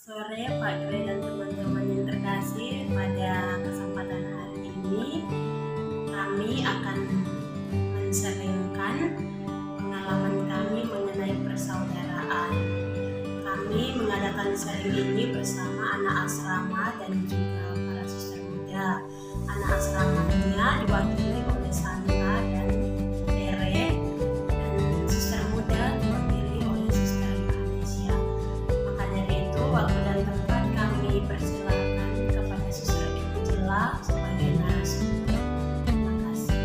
Sore Pak Gre dan teman-teman yang terkasih, pada kesempatan hari ini kami akan menseringkan pengalaman kami mengenai persaudaraan. Kami mengadakan sharing ini bersama anak asrama dan juga para suster muda. Anak asramanya diwakili oleh Sandra dan Tere, dan suster muda diwakili oleh Suster Indonesia. Maka dari itu, waktu dan tempat kami persilakan kepada Suster Angela sebagai narasumber. Terima kasih.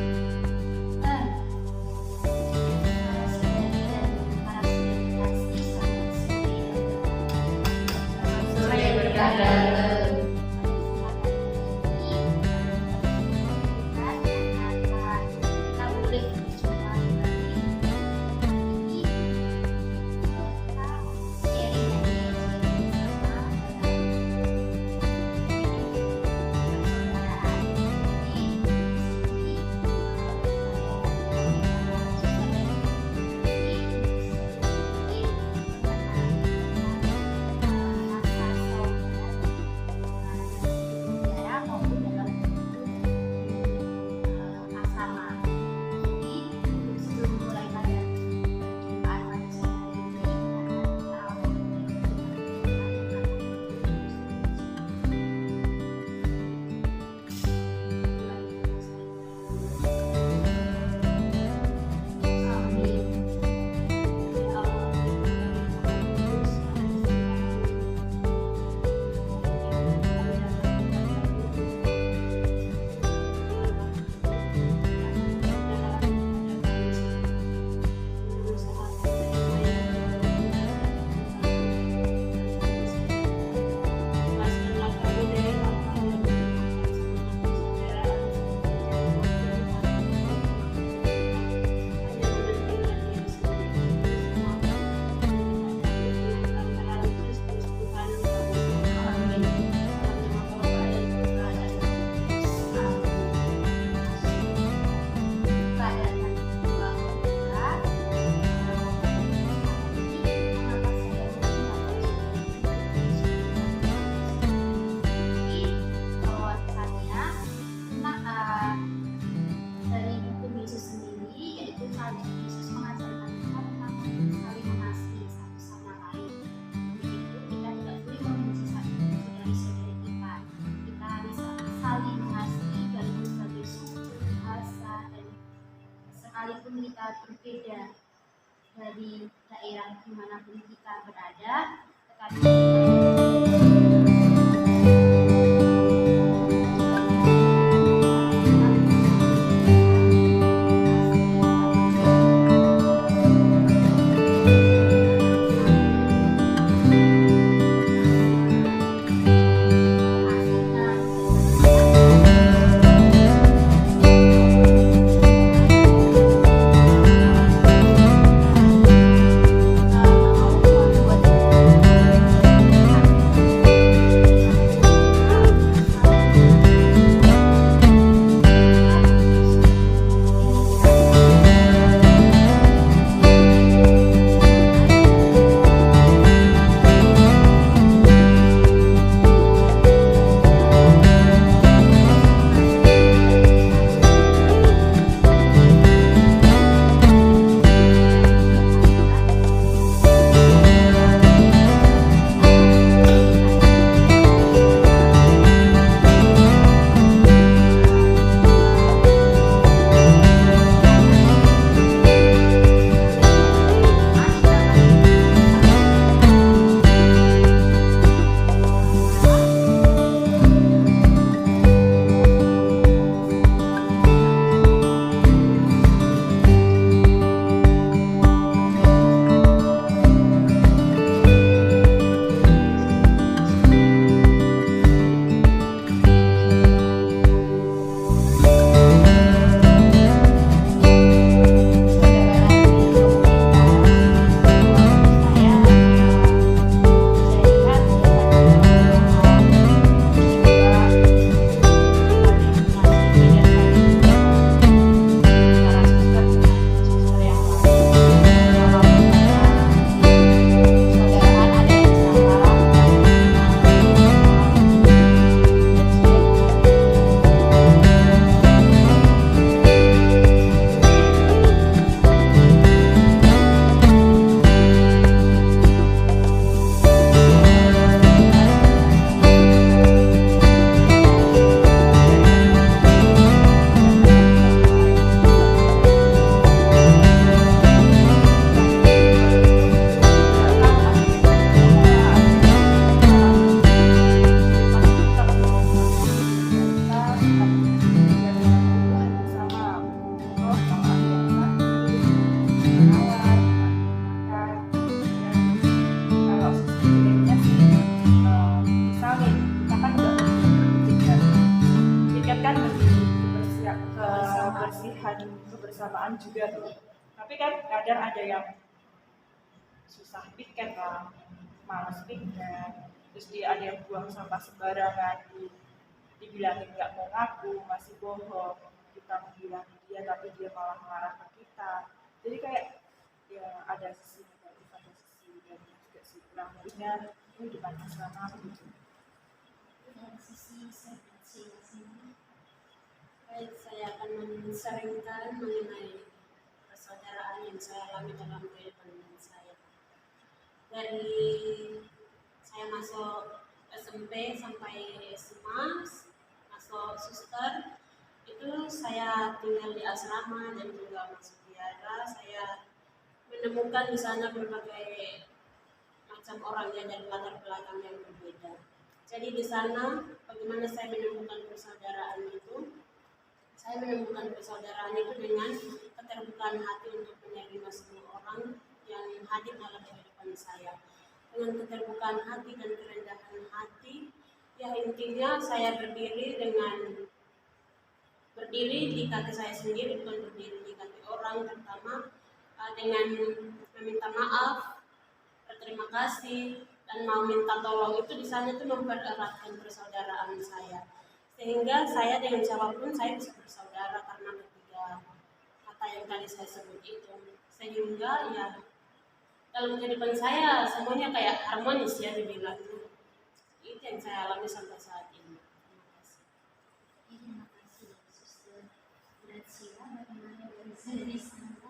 Sekalipun kita berbeda dari daerah dimanapun kita berada, tetapi kebersamaan juga tuh. Tapi kan kadang ada yang susah piket lah, malas piket, terus dia ada yang buang sampah sembarangan, dibilangin nggak mau ngaku, masih bohong, kita membilangi dia tapi dia malah marah ke kita. Jadi kayak ya ada sisi negatif, ada sisi negatif juga sih. Kurang lebihnya ini depan asrama begitu. Dari sisi sini. Baik, saya akan menseringkan mengenai persaudaraan yang saya alami dalam kehidupan saya. Dari saya masuk SMP sampai SMA, masuk suster, itu saya tinggal di asrama dan juga masuk biara. Saya menemukan di sana berbagai macam orang yang dari latar belakang yang berbeda. Jadi di sana bagaimana saya menemukan persaudaraan itu? Saya menemukan persaudaraan itu dengan keterbukaan hati untuk menerima semua orang yang hadir dalam kehidupan saya. Dengan keterbukaan hati dan kerendahan hati, ya intinya saya berdiri di kaki saya sendiri, bukan berdiri di kaki orang, terutama dengan meminta maaf, berterima kasih, dan mau minta tolong. Itu di sana itu mempereratkan persaudaraan saya, sehingga saya dengan siapapun saya bisa bersaudara karena ketiga kata yang tadi saya sebut itu. Sehingga ya dalam kehidupan saya semuanya kayak harmonis ya dibilangnya. Itu yang saya alami sampai saat ini. Terima kasih Suster Gracia. Bagaimana dari Sandra?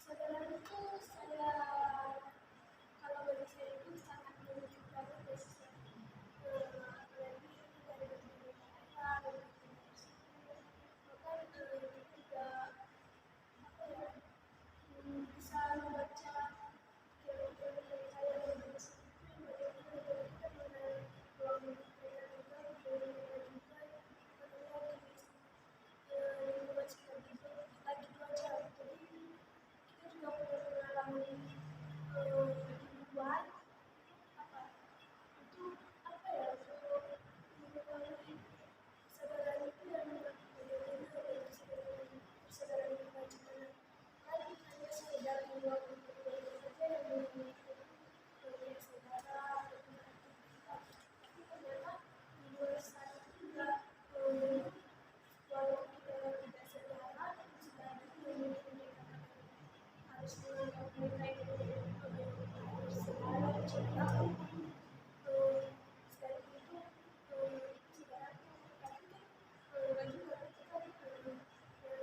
Persaudaraan itu saya, kalau bagi saya itu sangat merujuk banget ya Sister. Apalagi dari berbagai daerah, dari berbagai suku, bahkan kita juga apa ya, bisa membaca teori-teori yang kaya berbagai suku, bagaimana dari kita mengenal ruang mereka juga, budaya mereka juga, bagaimana lingkungan sekitar kita gitu aja. Jadi kita juga punya pengalaman buat apa itu apa ya untuk mengetahui kesadaran itu yang bagaimana dari kesadaran kita gimana kan hanya sekedar di luar keluarga saja yang memiliki saudara atau kita, tapi ternyata di luar sana juga walau kita tidak saudara tapi juga ada yang mereka harus menganggap mereka itu saudara cinta selain itu saudara tapi kan bagi mereka kan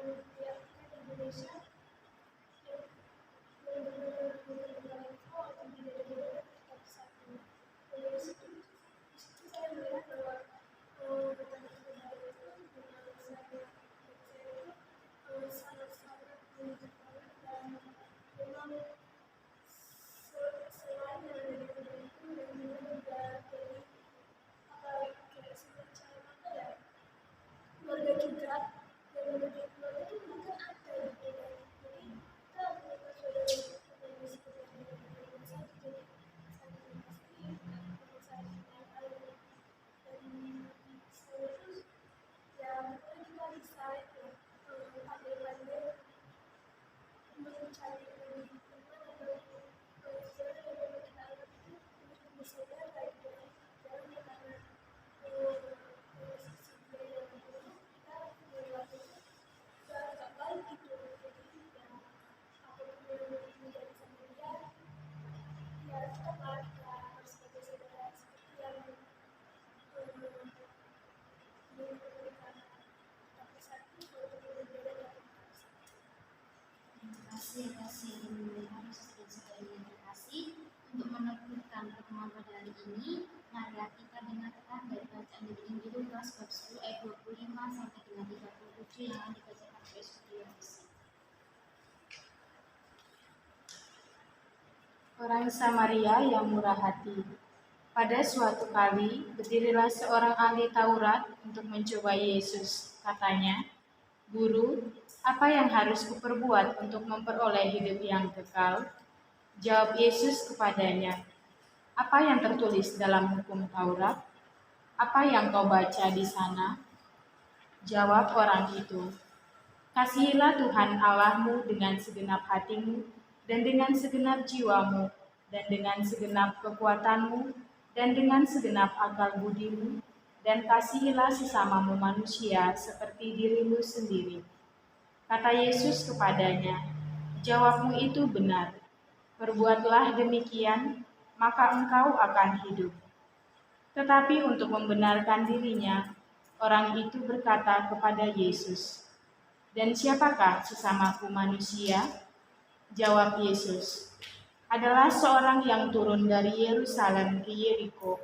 yang kita di Indonesia yang benar-benar atau berbeda-beda kita bersatu. Dari situ saya melihat bahwa betapa saudara itu dengan saya itu sangat-sangat menuntut banget dan memang selain dari itu dan juga dari apa kayak semacam apa ya keluarga juga dan dari keluarga itu bukan ada gitu kan. Jadi kita punya saudara itu dari sekitar dari satu jadi saling pasti saling mengenal dan saya itu ya pokoknya kita bisa itu pandai-pandai mencari lebih teman atau sebenarnya yang kita anggap itu untuk bersaudara gitu kan. Jangan karena sisi dia yang buruk kita berlaku itu gak baik gitu. Jadi ya apapun yang menjadi sama dia ya tetaplah kita harus sebagai saudara seperti yang memberikan kita bersatu walaupun berbeda tapi kita bersatu. Terima kasih yang mulia Suster dan terima kasih untuk meneguhkan pertemuan pada hari ini. Marilah kita dengarkan dari bacaan dari Injil Lukas bab 10 ayat 25 sampai dengan 37 yang dibacakan oleh Suster Yosi. Orang Samaria yang murah hati. Pada suatu kali, berdirilah seorang ahli Taurat untuk mencoba Yesus. Katanya, "Guru, apa yang harus kuperbuat untuk memperoleh hidup yang kekal?" Jawab Yesus kepadanya, Apa yang tertulis dalam hukum Taurat? Apa yang kau baca di sana? Jawab orang itu, kasihilah Tuhan Allahmu dengan segenap hatimu, dan dengan segenap jiwamu, dan dengan segenap kekuatanmu, dan dengan segenap akal budimu, dan kasihilah sesamamu manusia seperti dirimu sendiri. Kata Yesus kepadanya, jawabmu itu benar. Perbuatlah demikian, maka engkau akan hidup. Tetapi untuk membenarkan dirinya, orang itu berkata kepada Yesus, dan siapakah sesamaku manusia? Jawab Yesus, adalah seorang yang turun dari Yerusalem ke Yeriko.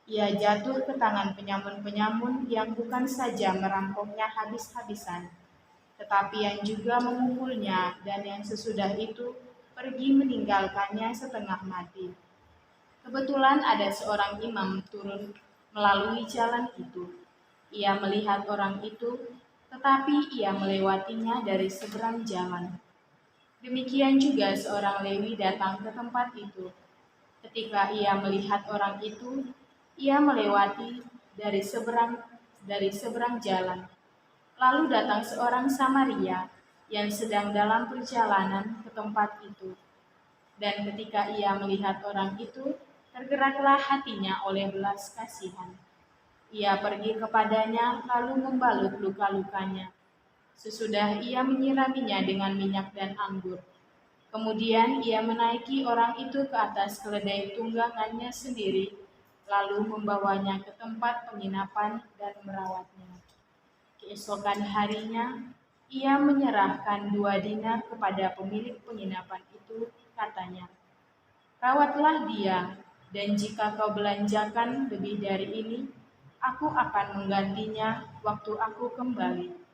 Ia jatuh ke tangan penyamun-penyamun yang bukan saja merampoknya habis-habisan, tetapi yang juga memukulnya, dan yang sesudah itu pergi meninggalkannya setengah mati. Kebetulan ada seorang imam turun melalui jalan itu. Ia melihat orang itu, tetapi ia melewatinya dari seberang jalan. Demikian juga seorang Lewi datang ke tempat itu. Ketika ia melihat orang itu, ia melewati dari seberang jalan. Lalu datang seorang Samaria yang sedang dalam perjalanan ke tempat itu. Dan ketika ia melihat orang itu, tergeraklah hatinya oleh belas kasihan. Ia pergi kepadanya lalu membalut luka-lukanya. Sesudah ia menyiraminya dengan minyak dan anggur. Kemudian ia menaiki orang itu ke atas keledai tunggangannya sendiri, lalu membawanya ke tempat penginapan dan merawatnya. Keesokan harinya, ia menyerahkan 2 dinar kepada pemilik penginapan itu, katanya, rawatlah dia, dan jika kau belanjakan lebih dari ini, aku akan menggantinya waktu aku kembali.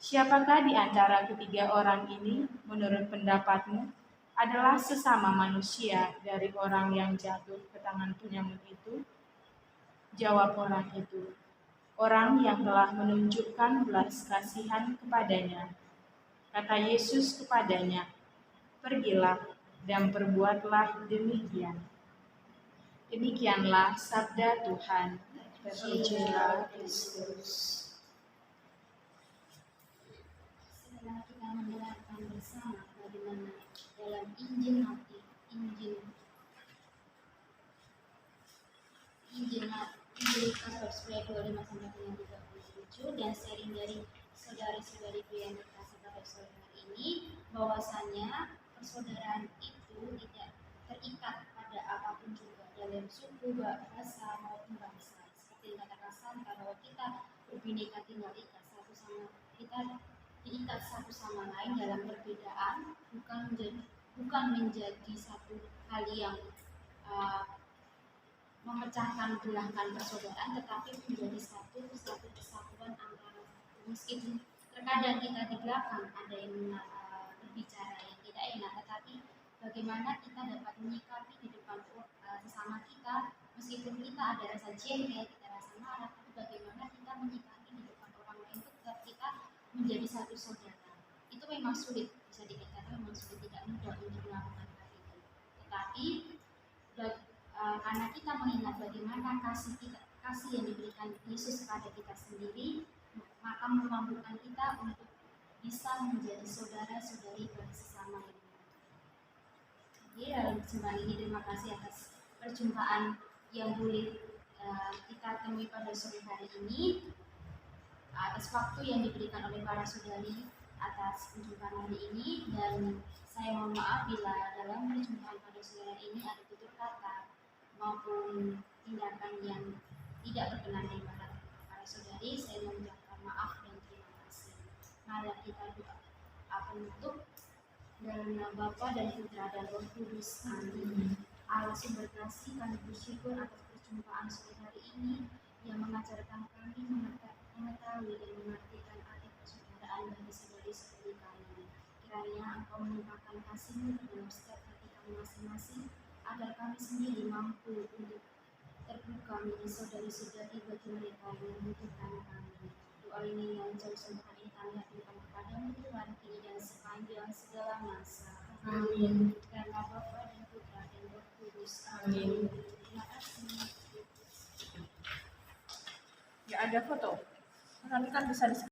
Siapakah di antara ketiga orang ini, menurut pendapatmu, adalah sesama manusia dari orang yang jatuh ke tangan penyamun itu? Jawab orang itu, orang yang telah menunjukkan belas kasihan kepadanya. Kata Yesus kepadanya, pergilah dan perbuatlah demikian. Demikianlah sabda Tuhan. Terpujilah Kristus. Setelah kita mendengarkan bersama bagaimana dalam Injil Lukas bab 25 sampai dengan 37 dan sharing dari saudari-saudariku yang terkasih pada sore hari ini, bahwasanya persaudaraan itu tidak terikat pada apapun juga dalam suku, bahasa maupun bangsa. Seperti kata-kata bahwa kita berbineka tunggal ika diikat satu sama lain dalam perbedaan, bukan menjadi satu hal yang memecahkan belahkan persaudaraan, tetapi menjadi satu kesatuan antara. Meskipun terkadang kita di belakang ada yang berbicara yang tidak enak, tetapi bagaimana kita dapat menyikapi di depan sesama kita, meskipun kita ada rasa jengkel, kita rasa marah, tapi bagaimana kita menyikapi di depan orang lain itu tetap kita menjadi satu saudara. Itu memang sulit, bisa dikatakan memang sulit, tidak mudah untuk melakukan hal itu. Tetapi karena kita mengingat bagaimana kasih yang diberikan Yesus kepada kita sendiri, maka memampukan kita untuk bisa menjadi saudara-saudari bagi sesama yang lain. Jadi dalam kesempatan ini terima kasih atas perjumpaan yang boleh kita temui pada sore hari ini, atas waktu yang diberikan oleh para saudari atas perjumpaan hari ini, dan saya mohon maaf bila dalam perjumpaan pada sore hari ini ada tutur kata maupun tindakan yang tidak berkenan daripada para saudari. Saya mengucapkan maaf dan terima kasih. Mari kita doa penutup dalam nama Bapa dan Putra dan Roh Kudus. Amin. Allah sumber kasih, kami bersyukur atas perjumpaan sore hari ini yang mengajarkan kami mengetahui dan mengartikan arti persaudaraan bagi saudari-saudari kami. Kiranya Engkau melimpahkan kasih-Mu dalam setiap hati kami masing-masing, agar kami sendiri mampu untuk terbuka menjadi saudari-saudari bagi mereka yang membutuhkan kami. Doa ini yang jauh sembuhan ini kami haturkan kepadamu Tuhan, kini dan sepanjang segala masa. Amin. Karena Bapa dan Putra dan Roh Kudus. Kudus. Amin. Terima kasih. Ya ada foto. Nanti kan bisa di